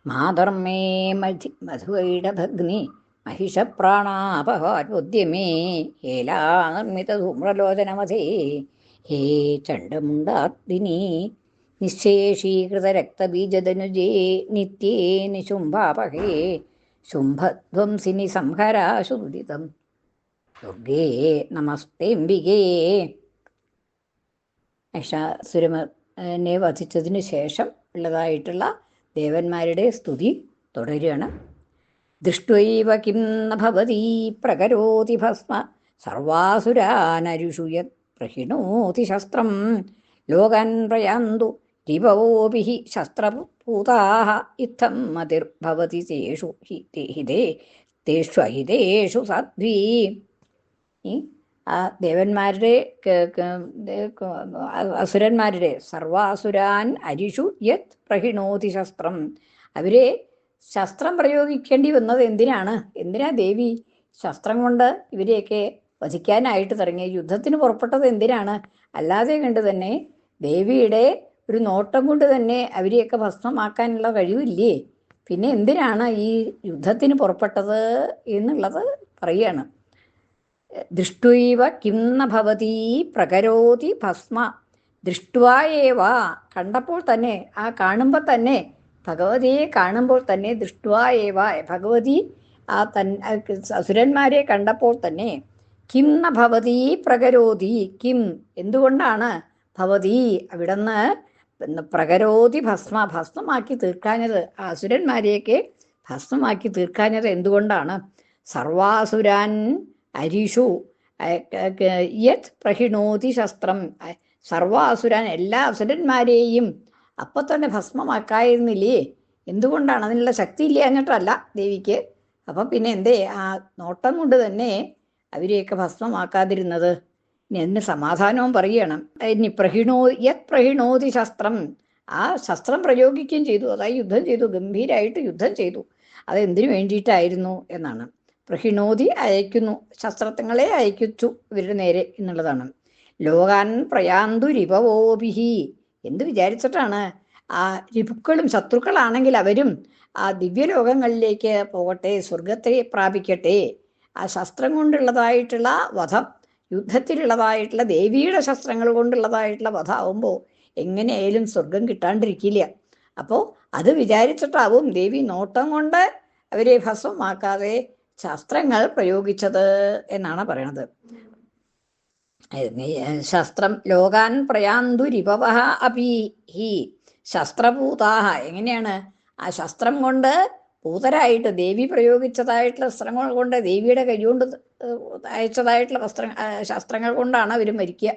മാധർമ്മേ മധുവൈഡഭഗ്നി महिषप्राणापहारोद्यमे हेलानिर्मितधूम्रलोचनमधे हे चण्डमुण्डार्दिनी निःशेषीकृतरक्तबीजदनुजे नित्ये निशुम्भापहे शुम्भध्वंसिनि संहराशुदितं ദുർഗേ നമസ്തേംബികേ. മഹിഷാസുരനെ വധിച്ചതിനു ശേഷം ഉള്ളതായിട്ടുള്ള ദേവന്മാരുടെ സ്തുതി തുടരുകയാണ്. ദൃഷ്ട്വൈവ കിം ന ഭവതി പ്രകരോതി ഭസ്മ സർവാസുരാനരുഷു യത് പ്രഹിണോതി ശസ്ത്രം ലോകാൻ പ്രയാന്തു രിപവോപി ശസ്ത്രപൂതാഃ ഇത്തം മതിർഭവതി തേഷു തേഷ്വഹിതേഷു സാധ്വീ. ആ ദേവന്മാരുടെ അസുരന്മാരുടെ സർവാസുരാൻ അരിഷു യത് പ്രഹിണോതി ശസ്ത്രം, അവരെ ശസ്ത്രം പ്രയോഗിക്കേണ്ടി വന്നത് എന്തിനാ ദേവി ശസ്ത്രം കൊണ്ട് ഇവരെയൊക്കെ വധിക്കാനായിട്ട് തുടങ്ങിയ യുദ്ധത്തിന് പുറപ്പെട്ടത് എന്തിനാണ്? അല്ലാതെ കണ്ട് തന്നെ ദേവിയുടെ ഒരു നോട്ടം കൊണ്ട് തന്നെ അവരെയൊക്കെ ഭസ്മമാക്കാനുള്ള കഴിവില്ലേ? പിന്നെ എന്തിനാണ് ഈ യുദ്ധത്തിന് പുറപ്പെട്ടത് എന്നുള്ളത് പറയുകയാണ്. ദൃഷ്ട്വൈവ കിം ന ഭവതി പ്രകരോതി ഭസ്മ, ദൃഷ്ട്വായേവ കണ്ടപ്പോൾ തന്നെ, ആ കാണുമ്പോൾ തന്നെ, ഭഗവതിയെ കാണുമ്പോൾ തന്നെ, ദൃഷ്ട്വായേവ ഭഗവതി ആ അസുരന്മാരെ കണ്ടപ്പോൾ തന്നെ, കിം ന ഭവതി പ്രകരോതി, കിം എന്തുകൊണ്ടാണ് ഭവതി അവിടുന്ന് പ്രകരോതി ഭസ്മമാക്കി തീർക്കാഞ്ഞത്, ആ അസുരന്മാരെയൊക്കെ ഭസ്മമാക്കി തീർക്കാഞ്ഞത് എന്തുകൊണ്ടാണ്? സർവാസുരാൻ അരിഷു യത് പ്രഹിണോതി ശസ്ത്രം, സർവാസുരാൻ എല്ലാ അസുരന്മാരെയും അപ്പൊ തന്നെ ഭസ്മമാക്കായിരുന്നില്ലേ? എന്തുകൊണ്ടാണ്? അതിനുള്ള ശക്തി ഇല്ല എന്നിട്ടല്ല ദേവിക്ക്. അപ്പം പിന്നെ എന്തേ ആ നോട്ടം കൊണ്ട് തന്നെ അവരെയൊക്കെ ഭസ്മമാക്കാതിരുന്നത്? ഇനി അതിന് സമാധാനവും പറയണം. ഇനി യത് പ്രഹിണോതി ശസ്ത്രം, ആ ശസ്ത്രം പ്രയോഗിക്കുകയും ചെയ്തു, അതായത് യുദ്ധം ചെയ്തു, ഗംഭീരമായിട്ട് യുദ്ധം ചെയ്തു. അതെന്തിനു വേണ്ടിയിട്ടായിരുന്നു എന്നാണ്. പ്രഹിണോതി അയക്കുന്നു, ശസ്ത്രങ്ങളെ അയക്കിച്ചു ഇവരുടെ നേരെ എന്നുള്ളതാണ്. ലോകാൻ പ്രയാന്തു രിപവോഭിഹി, എന്ത് വിചാരിച്ചിട്ടാണ്? ആ രിപുക്കളും ശത്രുക്കളാണെങ്കിൽ അവരും ആ ദിവ്യലോകങ്ങളിലേക്ക് പോകട്ടെ, സ്വർഗത്തെ പ്രാപിക്കട്ടെ. ആ ശസ്ത്രം കൊണ്ടുള്ളതായിട്ടുള്ള വധം, യുദ്ധത്തിലുള്ളതായിട്ടുള്ള ദേവിയുടെ ശസ്ത്രങ്ങൾ കൊണ്ടുള്ളതായിട്ടുള്ള വധമാവുമ്പോൾ എങ്ങനെയായാലും സ്വർഗം കിട്ടാണ്ടിരിക്കില്ല. അപ്പോൾ അത് വിചാരിച്ചിട്ടാവും ദേവി നോട്ടം കൊണ്ട് അവരെ ഭസ്മമാക്കാതെ ശസ്ത്രങ്ങൾ പ്രയോഗിച്ചത് എന്നാണ് പറയണത്. ശസ്ത്രം ലോകാൻ പ്രയാന്തു രിപവഃ അപി ഹി ശസ്ത്രഭൂതാഹ, എങ്ങനെയാണ് ആ ശസ്ത്രം കൊണ്ട് പൂതരായിട്ട് ദേവി പ്രയോഗിച്ചതായിട്ടുള്ള ശസ്ത്രങ്ങൾ കൊണ്ട്, ദേവിയുടെ കൈകൊണ്ട് അയച്ചതായിട്ടുള്ള ശസ്ത്രങ്ങൾ കൊണ്ടാണ് അവർ മരിക്കുക.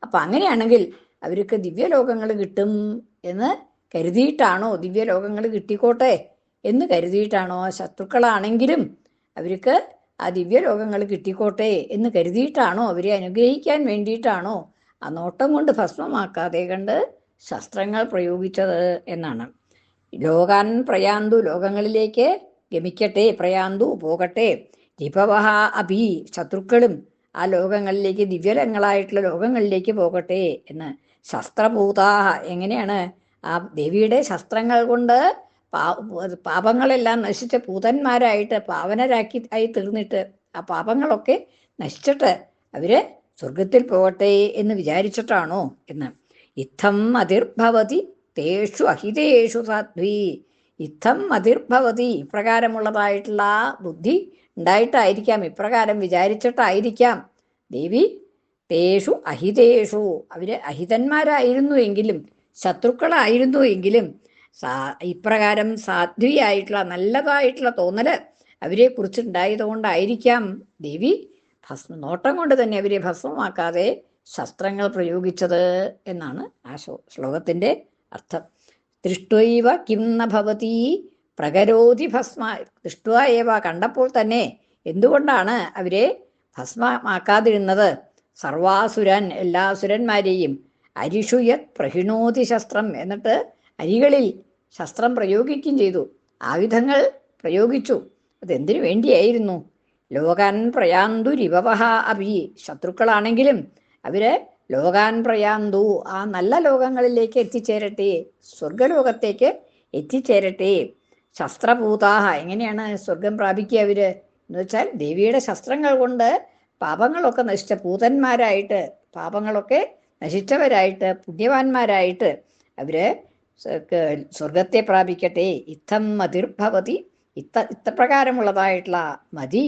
അപ്പം അങ്ങനെയാണെങ്കിൽ അവർക്ക് ദിവ്യലോകങ്ങൾ കിട്ടും എന്ന് കരുതിയിട്ടാണോ, ദിവ്യലോകങ്ങൾ കിട്ടിക്കോട്ടെ എന്ന് കരുതിയിട്ടാണോ, ശത്രുക്കളാണെങ്കിലും അവർക്ക് ആ ദിവ്യലോകങ്ങൾ കിട്ടിക്കോട്ടെ എന്ന് കരുതിയിട്ടാണോ, അവരെ അനുഗ്രഹിക്കാൻ വേണ്ടിയിട്ടാണോ ആ നോട്ടം കൊണ്ട് ഭസ്മമാക്കാതെ കണ്ട് ശസ്ത്രങ്ങൾ പ്രയോഗിച്ചത് എന്നാണ്. ലോകാൻ പ്രയാന്തു, ലോകങ്ങളിലേക്ക് ഗമിക്കട്ടെ, പ്രയാന്തു പോകട്ടെ, രിപവഃ അഭി ശത്രുക്കളും ആ ലോകങ്ങളിലേക്ക്, ദിവ്യലങ്ങളായിട്ടുള്ള ലോകങ്ങളിലേക്ക് പോകട്ടെ എന്ന്. ശസ്ത്രഭൂതാഹ, എങ്ങനെയാണ് ആ ദേവിയുടെ ശസ്ത്രങ്ങൾ കൊണ്ട് പാപങ്ങളെല്ലാം നശിച്ച പൂതന്മാരായിട്ട് ആയി തീർന്നിട്ട് ആ പാപങ്ങളൊക്കെ നശിച്ചിട്ട് അവര് സ്വർഗത്തിൽ പോകട്ടെ എന്ന് വിചാരിച്ചിട്ടാണോ എന്ന്. ഇത്തം മതിർഭവതി തേഷു അഹിതേഷു സാധ്വി, ഇത്തം മതിർഭവതി ഇപ്രകാരമുള്ളതായിട്ടുള്ള ബുദ്ധി ഉണ്ടായിട്ടായിരിക്കാം, ഇപ്രകാരം വിചാരിച്ചിട്ടായിരിക്കാം ദേവി തേഷു അഹിതേഷു, അവര് അഹിതന്മാരായിരുന്നു എങ്കിലും, ശത്രുക്കളായിരുന്നു എങ്കിലും ഇപ്രകാരം സാധ്വിയായിട്ടുള്ള നല്ലതായിട്ടുള്ള തോന്നല് അവരെ കുറിച്ചുണ്ടായതുകൊണ്ടായിരിക്കാം ദേവി നോട്ടം കൊണ്ട് തന്നെ അവരെ ഭസ്മമാക്കാതെ ശസ്ത്രങ്ങൾ പ്രയോഗിച്ചത് എന്നാണ് ആ ശ്ലോകത്തിന്റെ അർത്ഥം. ദൃഷ്ട്വൈവ കിം ന ഭവതി പ്രകരോതി ഭസ്മ, ദൃഷ്ട്വായേവ കണ്ടപ്പോൾ തന്നെ എന്തുകൊണ്ടാണ് അവരെ ഭസ്മമാക്കാതിരുന്നത്? സർവാസുരൻ എല്ലാ അസുരന്മാരെയും അരിഷു യത് പ്രഹിണോതി ശസ്ത്രം, എന്നിട്ട് അരികളിൽ ശസ്ത്രം പ്രയോഗിക്കുകയും ചെയ്തു, ആയുധങ്ങൾ പ്രയോഗിച്ചു. അതെന്തിനു വേണ്ടിയായിരുന്നു? ലോകാൻ പ്രയാന്തു രിപവഃ അഭി, ശത്രുക്കളാണെങ്കിലും അവര് ലോകാൻ പ്രയാന്തു ആ നല്ല ലോകങ്ങളിലേക്ക് എത്തിച്ചേരട്ടെ, സ്വർഗലോകത്തേക്ക് എത്തിച്ചേരട്ടെ. ശസ്ത്രഭൂതാഹ, എങ്ങനെയാണ് സ്വർഗം പ്രാപിക്കുക അവര് എന്ന് വെച്ചാൽ ദേവിയുടെ ശസ്ത്രങ്ങൾ കൊണ്ട് പാപങ്ങളൊക്കെ നശിച്ച പൂതന്മാരായിട്ട്, പാപങ്ങളൊക്കെ നശിച്ചവരായിട്ട്, പുണ്യവാന്മാരായിട്ട് അവര് സ്വർഗത്തെ പ്രാപിക്കട്ടെ. ഇത്തം മതിർഭവതി, ഇത്തപ്രകാരമുള്ളതായിട്ടുള്ള മതി,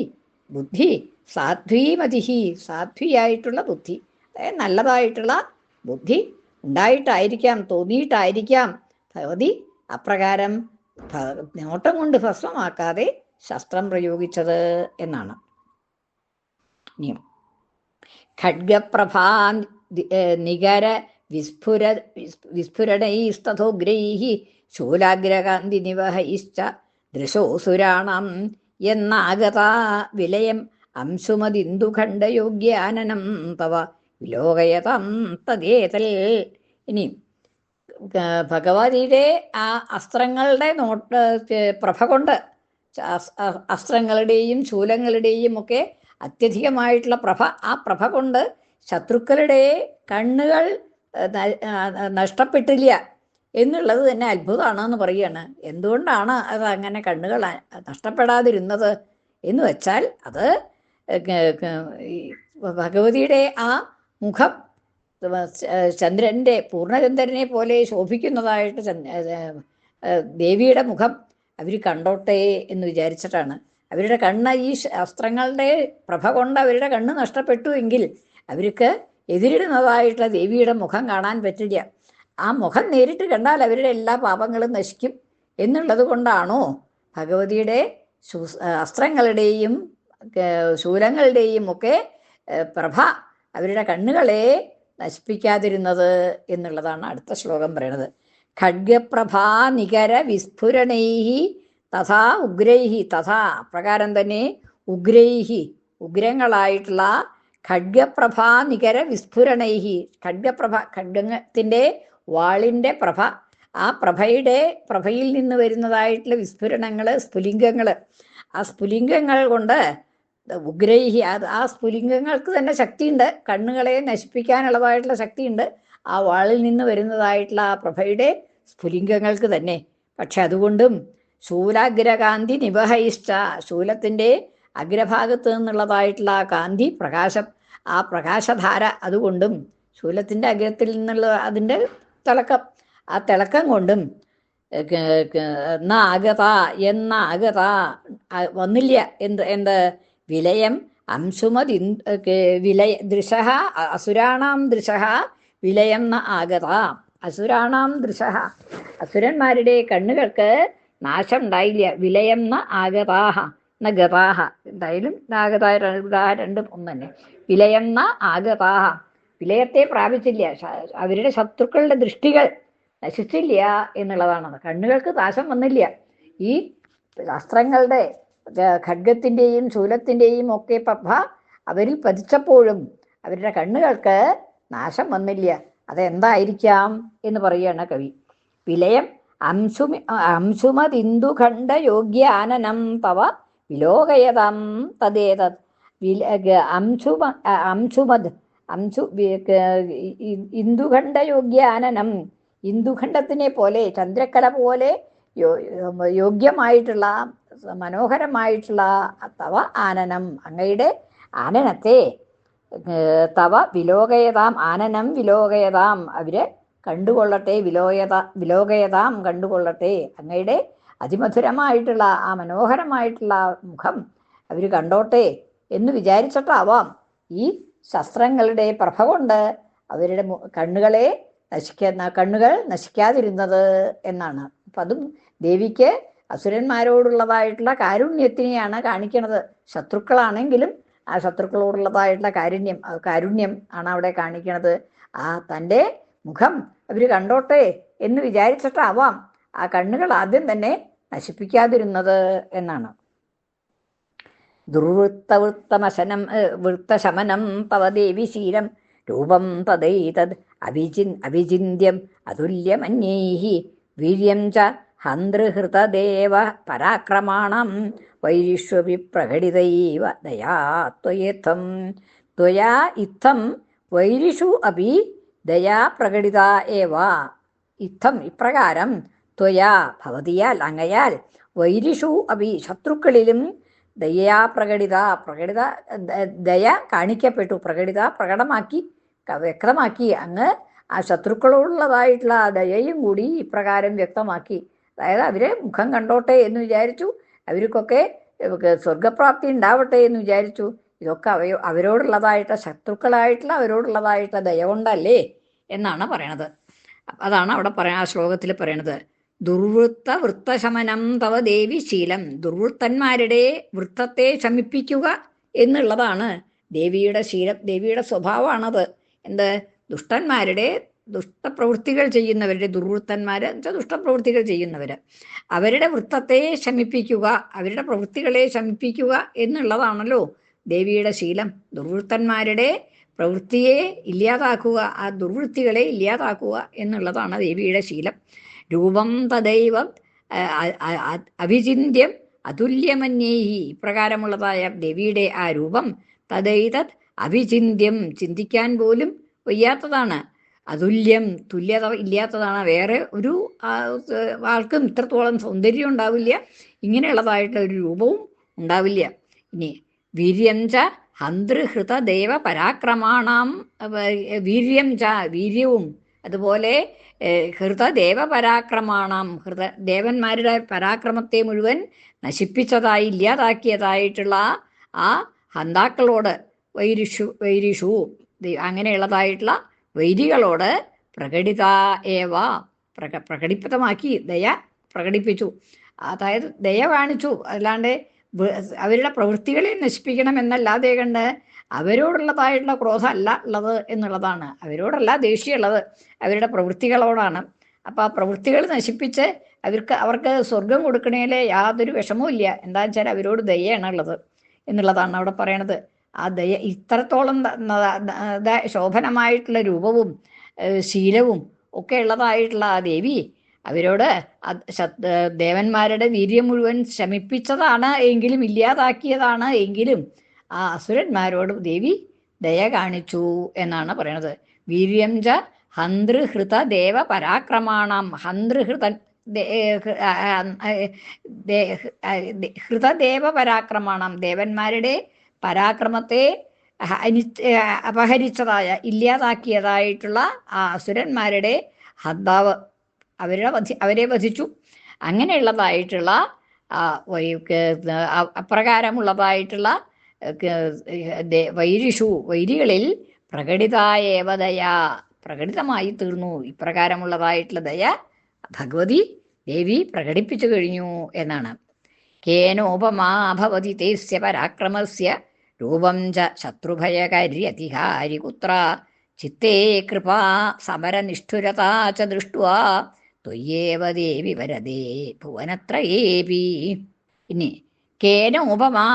ബുദ്ധി, സാധ്വീമതിഹി, സാധ്വിയായിട്ടുള്ള ബുദ്ധി, അതായത് നല്ലതായിട്ടുള്ള ബുദ്ധി ഉണ്ടായിട്ടായിരിക്കാം, തോന്നിയിട്ടായിരിക്കാം ഭഗവതി അപ്രകാരം നോട്ടം കൊണ്ട് ഭസ്മമാക്കാതെ ശസ്ത്രം പ്രയോഗിച്ചത് എന്നാണ്. ഇനിയും ഖഡ്ഗപ്രഭാ നികര വിസ്ഫുരണൈസ്തഥോഗ്രൈഃ ശൂലാഗ്രകാന്തി നിവഹൈശ്ച ദൃശോസുരാണം എന്നാഗതാ വിലയം അംശുമതിന്ദുഖണ്ഡയോഗ്യാനനം തവ വിലോകയതം തദേതൽ. ഇനി ഭഗവതിയുടെ ആ അസ്ത്രങ്ങളുടെ പ്രഭ കൊണ്ട്, അസ്ത്രങ്ങളുടെയും ശൂലങ്ങളുടെയും ഒക്കെ അത്യധികമായിട്ടുള്ള പ്രഭ, ആ പ്രഭ കൊണ്ട് ശത്രുക്കളുടെ കണ്ണുകൾ നഷ്ടപ്പെട്ടില്ല എന്നുള്ളത് തന്നെ അത്ഭുതമാണെന്ന് പറയുകയാണ്. എന്തുകൊണ്ടാണ് അത് അങ്ങനെ കണ്ണുകൾ നഷ്ടപ്പെടാതിരുന്നത് എന്ന് വെച്ചാൽ അത് ഭഗവതിയുടെ ആ മുഖം ചന്ദ്രൻ്റെ, പൂർണ്ണചന്ദ്രനെ പോലെ ശോഭിക്കുന്നതായിട്ട് ദേവിയുടെ മുഖം അവർ കണ്ടോട്ടെ എന്ന് വിചാരിച്ചിട്ടാണ്. അവരുടെ കണ്ണ് ഈ അസ്ത്രങ്ങളുടെ പ്രഭ കൊണ്ട് അവരുടെ കണ്ണ് നഷ്ടപ്പെട്ടു എങ്കിൽ അവർക്ക് എതിരിടുന്നതായിട്ടുള്ള ദേവിയുടെ മുഖം കാണാൻ പറ്റില്ല. ആ മുഖം നേരിട്ട് കണ്ടാൽ അവരുടെ എല്ലാ പാപങ്ങളും നശിക്കും എന്നുള്ളത് കൊണ്ടാണോ ഭഗവതിയുടെ അസ്ത്രങ്ങളുടെയും ശൂലങ്ങളുടെയും ഒക്കെ പ്രഭ അവരുടെ കണ്ണുകളെ നശിപ്പിക്കാതിരുന്നത് എന്നുള്ളതാണ് അടുത്ത ശ്ലോകം പറയുന്നത്. ഖഡ്ഗപ്രഭാ നികര വിസ്ഫുരണൈഹി തഥാ ഉഗ്രൈഹി, തഥാ അപ്രകാരം തന്നെ ഉഗ്രൈഹി, ഉഗ്രങ്ങളായിട്ടുള്ള ഖഡ്ഗപ്രഭാ നികര വിസ്ഫുരണൈഹി, ഖഡ്ഗപ്രഭ, ഖഡ്ഗത്തിൻ്റെ വാളിൻ്റെ പ്രഭ, ആ പ്രഭയിൽ നിന്ന് വരുന്നതായിട്ടുള്ള വിസ്ഫുരണങ്ങൾ, സ്ഫുലിംഗങ്ങൾ, ആ സ്ഫുലിംഗങ്ങൾ കൊണ്ട് ഉഗ്രൈഹി, ആ സ്ഫുലിംഗങ്ങൾക്ക് തന്നെ ശക്തിയുണ്ട്, കണ്ണുകളെ നശിപ്പിക്കാനുള്ളതായിട്ടുള്ള ശക്തിയുണ്ട് ആ വാളിൽ നിന്ന് വരുന്നതായിട്ടുള്ള ആ പ്രഭയുടെ സ്ഫുലിംഗങ്ങൾക്ക് തന്നെ. പക്ഷെ അതുകൊണ്ടും ശൂലാഗ്രകാന്തി നിവഹയിഷ്ട, ശൂലത്തിൻ്റെ അഗ്രഭാഗത്ത് നിന്നുള്ളതായിട്ടുള്ള ആ കാന്തി, പ്രകാശം, ആ പ്രകാശധാര, അതുകൊണ്ടും ശൂലത്തിൻ്റെ അഗ്രത്തിൽ നിന്നുള്ള അതിൻ്റെ തിളക്കം, ആ തിളക്കം കൊണ്ടും എന്നാഗത വന്നില്ല. എന്ത് വിലയം അംശുമതി ദൃശ അസുരാണാം ദൃശ വിലയം ന ആഗത, അസുരാണാം ദൃശ, അസുരന്മാരുടെ കണ്ണുകൾക്ക് നാശം ഉണ്ടായില്ല. വിലയം ന ആഗതാഹ ന ഗതാഹ, എന്തായാലും ആഗതായ രണ്ടും ഒന്ന് തന്നെ. വിലയം ന ആഗതാഹ, വിലയത്തെ പ്രാപിച്ചില്ല, അവരുടെ ശത്രുക്കളുടെ ദൃഷ്ടികൾ നശിച്ചില്ല എന്നുള്ളതാണ്. കണ്ണുകൾക്ക് നാശം വന്നില്ല. ഈ അസ്ത്രങ്ങളുടെ, ഖഡ്ഗത്തിൻ്റെയും ശൂലത്തിൻ്റെയും ഒക്കെ പ്രഭ അവരിൽ പതിച്ചപ്പോഴും അവരുടെ കണ്ണുകൾക്ക് നാശം വന്നില്ല. അതെന്തായിരിക്കാം എന്ന് പറയുകയാണ് കവി. വിലയം അംശുമതിന്ദുഖണ്ഡ യോഗ്യാനനം തവ വിലോകയതം തദേതത്. ഇന്ദുഖണ്ഡയോഗ്യാനനം, ഇന്ദുഖണ്ഡത്തിനെ പോലെ, ചന്ദ്രക്കല പോലെ യോഗ്യമായിട്ടുള്ള മനോഹരമായിട്ടുള്ള തവ ആനനം, അങ്ങയുടെ ആനനത്തെ, തവ വിലോകയതാം, ആനനം വിലോകയതാം, അവര് കണ്ടുകൊള്ളട്ടെ, വിലോകയതാം കണ്ടുകൊള്ളട്ടെ, അങ്ങയുടെ അതിമധുരമായിട്ടുള്ള ആ മനോഹരമായിട്ടുള്ള മുഖം അവർ കണ്ടോട്ടെ എന്ന് വിചാരിച്ചിട്ടാവാം ഈ ശസ്ത്രങ്ങളുടെ പ്രഭ കൊണ്ട് അവരുടെ കണ്ണുകൾ നശിക്കാതിരുന്നത് എന്നാണ്. അപ്പം അതും ദേവിക്ക് അസുരന്മാരോടുള്ളതായിട്ടുള്ള കാരുണ്യത്തിനെയാണ് കാണിക്കുന്നത്. ശത്രുക്കളാണെങ്കിലും ആ ശത്രുക്കളോടുള്ളതായിട്ടുള്ള കാരുണ്യം ആണ് അവിടെ കാണിക്കുന്നത്. ആ തൻ്റെ മുഖം അവർ കണ്ടോട്ടെ എന്ന് വിചാരിച്ചിട്ടാവാം ആ കണ്ണുകൾ ആദ്യം തന്നെ നശിപ്പിക്കാതിരുന്നത് എന്നാണ്. വൃത്തശമനം തവ ദേവി ശീലം രൂപം തദൈതദ് അവിചിന്യം അതുല്യമന്യൈഃ വീര്യം ച ഹന്തൃഹൃതദേവ പരാക്രമാണം വൈരിഷ്വപി പ്രകടിതൈവ ദയാ ത്വയേത്ഥം. ത്വയാ ഇത്തം വൈരിഷു അപി ദയാ പ്രകടിത ഏവ. ഇത്തം ഇപ്രകാരം ത്വയാ ഭവതിയാൽ അങ്ങയാൽ വൈരിഷു അഭി ശത്രുക്കളിലും ദയാ പ്രകടിത ദയ കാണിക്കപ്പെട്ടു, പ്രകടമാക്കി വ്യക്തമാക്കി. അങ്ങ് ആ ശത്രുക്കളോടുള്ളതായിട്ടുള്ള ആ ദയയും കൂടി ഇപ്രകാരം വ്യക്തമാക്കി. അതായത് അവരെ മുഖം കണ്ടോട്ടെ എന്ന് വിചാരിച്ചു, അവർക്കൊക്കെ സ്വർഗപ്രാപ്തി ഉണ്ടാവട്ടെ എന്ന് വിചാരിച്ചു. ഇതൊക്കെ അവരോടുള്ളതായിട്ടുള്ള ശത്രുക്കളായിട്ടുള്ള അവരോടുള്ളതായിട്ടുള്ള ദയ കൊണ്ടല്ലേ എന്നാണ് പറയണത്. അതാണ് അവിടെ ആ ശ്ലോകത്തിൽ പറയണത്. ദുർവൃത്ത വൃത്തശമനം തവ ദേവി ശീലം. ദുർവൃത്തന്മാരുടെ വൃത്തത്തെ ശമിപ്പിക്കുക എന്നുള്ളതാണ് ദേവിയുടെ ശീലം, ദേവിയുടെ സ്വഭാവമാണത്. എന്ത്? ദുഷ്ടന്മാരുടെ ദുഷ്ടപ്രവൃത്തികൾ ചെയ്യുന്നവരുടെ, ദുർവൃത്തന്മാര് എന്നുവെച്ചാൽ ദുഷ്ടപ്രവൃത്തികൾ ചെയ്യുന്നവര്, അവരുടെ വൃത്തത്തെ ശമിപ്പിക്കുക, അവരുടെ പ്രവൃത്തികളെ ശമിപ്പിക്കുക എന്നുള്ളതാണല്ലോ ദേവിയുടെ ശീലം. ദുർവൃത്തന്മാരുടെ പ്രവൃത്തിയെ ഇല്ലാതാക്കുക, ആ ദുർവൃത്തികളെ ഇല്ലാതാക്കുക എന്നുള്ളതാണ് ദേവിയുടെ ശീലം. രൂപം തദൈവം അഭിചിന്യം അതുല്യമന്യേഹി. ഇപ്രകാരമുള്ളതായ ദേവിയുടെ ആ രൂപം തദൈതത് അഭിചിന്യം, ചിന്തിക്കാൻ പോലും വയ്യാത്തതാണ്. അതുല്യം, തുല്യത ഇല്ലാത്തതാണ്. വേറെ ഒരു ആൾക്കും ഇത്രത്തോളം സൗന്ദര്യം ഉണ്ടാവില്ല, ഇങ്ങനെയുള്ളതായിട്ട് ഒരു രൂപവും ഉണ്ടാവില്ല. ഇനി വീര്യം ച ഹന്തൃഹൃത ദേവ പരാക്രമാണാം. വീര്യം ച, വീര്യവും, അതുപോലെ ഹൃതദേവ പരാക്രമാണാം, ദേവന്മാരുടെ പരാക്രമത്തെ മുഴുവൻ നശിപ്പിച്ചതായി ഇല്ലാതാക്കിയതായിട്ടുള്ള ആ ഹന്താക്കളോട്, വൈരിഷു അങ്ങനെയുള്ളതായിട്ടുള്ള വൈരികളോട് പ്രകടിത ഏവ പ്രകടിപ്പിതമാക്കി, ദയ പ്രകടിപ്പിച്ചു. അതായത് ദയ കാണിച്ചു. അല്ലാണ്ട് അവരുടെ പ്രവൃത്തികളെ നശിപ്പിക്കണം എന്നല്ലാതെ കണ്ട് അവരോടുള്ളതായിട്ടുള്ള ക്രോധം അല്ല ഉള്ളത് എന്നുള്ളതാണ്. അവരോടല്ല ദേഷ്യമുള്ളത്, അവരുടെ പ്രവൃത്തികളോടാണ്. അപ്പം ആ പ്രവൃത്തികൾ നശിപ്പിച്ച് അവർക്ക് സ്വർഗം കൊടുക്കണേലേ യാതൊരു വിഷമവും ഇല്ല. എന്താണെന്ന് വെച്ചാൽ അവരോട് ദയയാണ് ഉള്ളത് എന്നുള്ളതാണ് അവിടെ പറയണത്. ആ ദയ ഇത്രത്തോളം ശോഭനമായിട്ടുള്ള രൂപവും ശീലവും ഒക്കെ ഉള്ളതായിട്ടുള്ള ആ ദേവി അവരോട് ദേവന്മാരുടെ വീര്യം മുഴുവൻ ശമിപ്പിച്ചതാണ് എങ്കിലും, ഇല്ലാതാക്കിയതാണ് എങ്കിലും ആ അസുരന്മാരോട് ദേവി ദയ കാണിച്ചു എന്നാണ് പറയണത്. വീര്യം ച ഹന്തൃഹൃത ദേവ പരാക്രമാണം. ഹൃതദേവ പരാക്രമാണം, ദേവന്മാരുടെ പരാക്രമത്തെ അപഹരിച്ചതായ ഇല്ലാതാക്കിയതായിട്ടുള്ള ആ അസുരന്മാരുടെ ഹന്താവ് അവരെ വധിച്ചു. അങ്ങനെയുള്ളതായിട്ടുള്ള അപ്രകാരമുള്ളതായിട്ടുള്ള വൈരികളിൽ പ്രകടിതായേവദയ, പ്രകടിതമായി തീർന്നു. ഇപ്രകാരമുള്ളതായിട്ടുള്ള ദയ ഭഗവതി ദേവി പ്രകടിപ്പിച്ചു കഴിഞ്ഞു എന്നാണ്. കേനോപമാ ഭവതി തേസ്യ പരാക്രമസ്യ രൂപം ച ശത്രുഭയകാര്യതിഹാരി കുത്ര ചിത്തേ കൃപാ സമരനിഷ്ഠുരതാ ച ദൃഷ്ട്വാ ത്വയേവ ദേവി വരദേ ഭുവനത്രയേപി. ഇനി കേന ഉപമാ,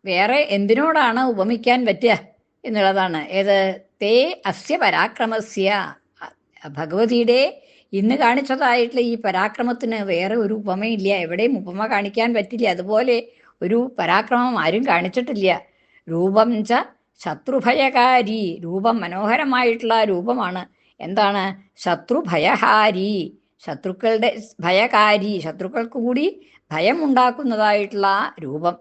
വേറെ എന്തിനോടാണ് ഉപമിക്കാൻ പറ്റുക എന്നുള്ളതാണ്. ഏത്? തേ അസ്യ പരാക്രമസ്യ, ഭഗവതിയുടെ ഇന്ന് കാണിച്ചതായിട്ടുള്ള ഈ പരാക്രമത്തിന് വേറെ ഒരു ഉപമയില്ല, എവിടെയും ഉപമ കാണിക്കാൻ പറ്റില്ല. അതുപോലെ ഒരു പരാക്രമം ആരും കാണിച്ചിട്ടില്ല. രൂപം ച ശത്രുഭയകാരി, രൂപം മനോഹരമായിട്ടുള്ള രൂപമാണ്. എന്താണ്? ശത്രുഭയഹാരി, ശത്രുക്കളുടെ ഭയകാരി, ശത്രുക്കൾക്ക് കൂടി ഭയമുണ്ടാക്കുന്നതായിട്ടുള്ള രൂപം.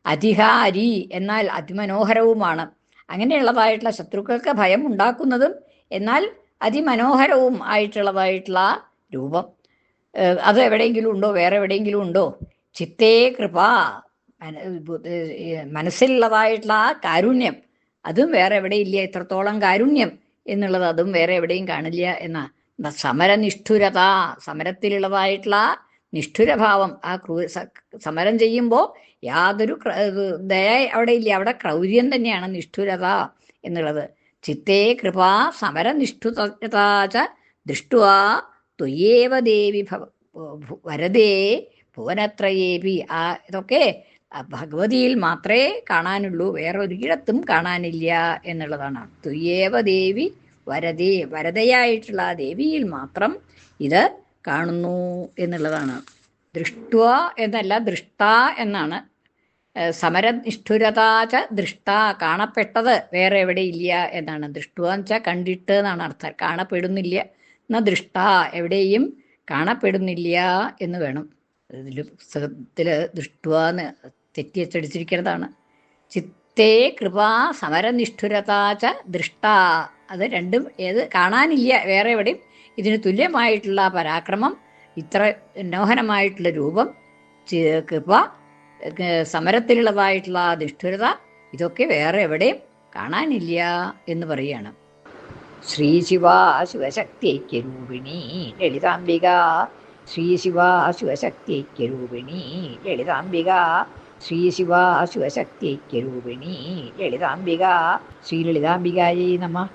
അധികാരി, എന്നാൽ അതിമനോഹരവുമാണ്. അങ്ങനെയുള്ളതായിട്ടുള്ള ശത്രുക്കൾക്ക് ഭയം ഉണ്ടാക്കുന്നതും എന്നാൽ അതിമനോഹരവും ആയിട്ടുള്ളതായിട്ടുള്ള രൂപം. അത് എവിടെയെങ്കിലും ഉണ്ടോ? വേറെ എവിടെയെങ്കിലും ഉണ്ടോ? ചിത്തേ കൃപ, മനസ്സിലുള്ളതായിട്ടുള്ള കാരുണ്യം, അതും വേറെ എവിടെയില്ല. ഇത്രത്തോളം കാരുണ്യം എന്നുള്ളത് അതും വേറെ എവിടെയും കാണില്ല എന്നാ. സമരനിഷ്ഠുരത, സമരത്തിലുള്ളതായിട്ടുള്ള നിഷ്ഠുരഭാവം, ആ സമരം ചെയ്യുമ്പോൾ യാതൊരു ദയ അവിടെ ഇല്ല, അവിടെ ക്രൗര്യം തന്നെയാണ് നിഷ്ഠുരത എന്നുള്ളത്. ചിത്തേ കൃപാ സമരനിഷ്ഠുരതാച ദൃഷ്ട്വാ ത്വയേവ ദേവി വരദേ ഭുവനത്രയേപി. ഇതൊക്കെ ഭഗവതിയിൽ മാത്രമേ കാണാനുള്ളൂ, വേറെ ഒരിടത്തും കാണാനില്ല എന്നുള്ളതാണ്. ത്വയേവ ദേവി വരദേ, വരദയായിട്ടുള്ള ദേവിയിൽ മാത്രം ഇത് കാണുന്നു എന്നുള്ളതാണ്. ദൃഷ്ട്വ എന്നല്ല, ദൃഷ്ട എന്നാണ്. സമരനിഷ്ഠുരതാച ദൃഷ്ട, കാണപ്പെട്ടത് വേറെ എവിടെ ഇല്ല എന്നാണ്. ദൃഷ്ടുവ എന്ന് വെച്ചാൽ കണ്ടിട്ട് എന്നാണ് അർത്ഥം. കാണപ്പെടുന്നില്ല എന്ന ദൃഷ്ട, എവിടെയും കാണപ്പെടുന്നില്ല എന്ന് വേണം. ഇതിൽ പുസ്തകത്തിൽ ദൃഷ്ടുവാന്ന് തെറ്റിയച്ചടിച്ചിരിക്കുന്നതാണ്. ചിത്തേ കൃപാ സമരനിഷ്ഠുരതാച ദൃഷ്ട. അത് രണ്ടും കാണാനില്ല വേറെ എവിടെയും. ഇതിന് തുല്യമായിട്ടുള്ള പരാക്രമം, ഇത്ര മനോഹരമായിട്ടുള്ള രൂപം, കൃപ, സമരത്തിലുള്ളതായിട്ടുള്ള നിഷ്ഠുരത, ഇതൊക്കെ വേറെ എവിടെയും കാണാനില്ല എന്ന് പറയുകയാണ്. ശ്രീ ശിവ ശിവശക്തിഐക്യരൂപിണി ലളിതാംബിക. ശ്രീ ശിവ ശിവശക്തിഐക്യരൂപിണി ലളിതാംബിക. ശ്രീ ശിവ ശിവശക്തിഐക്യരൂപിണി ലളിതാംബിക. ശ്രീ ലളിതാംബികായൈ നമഃ.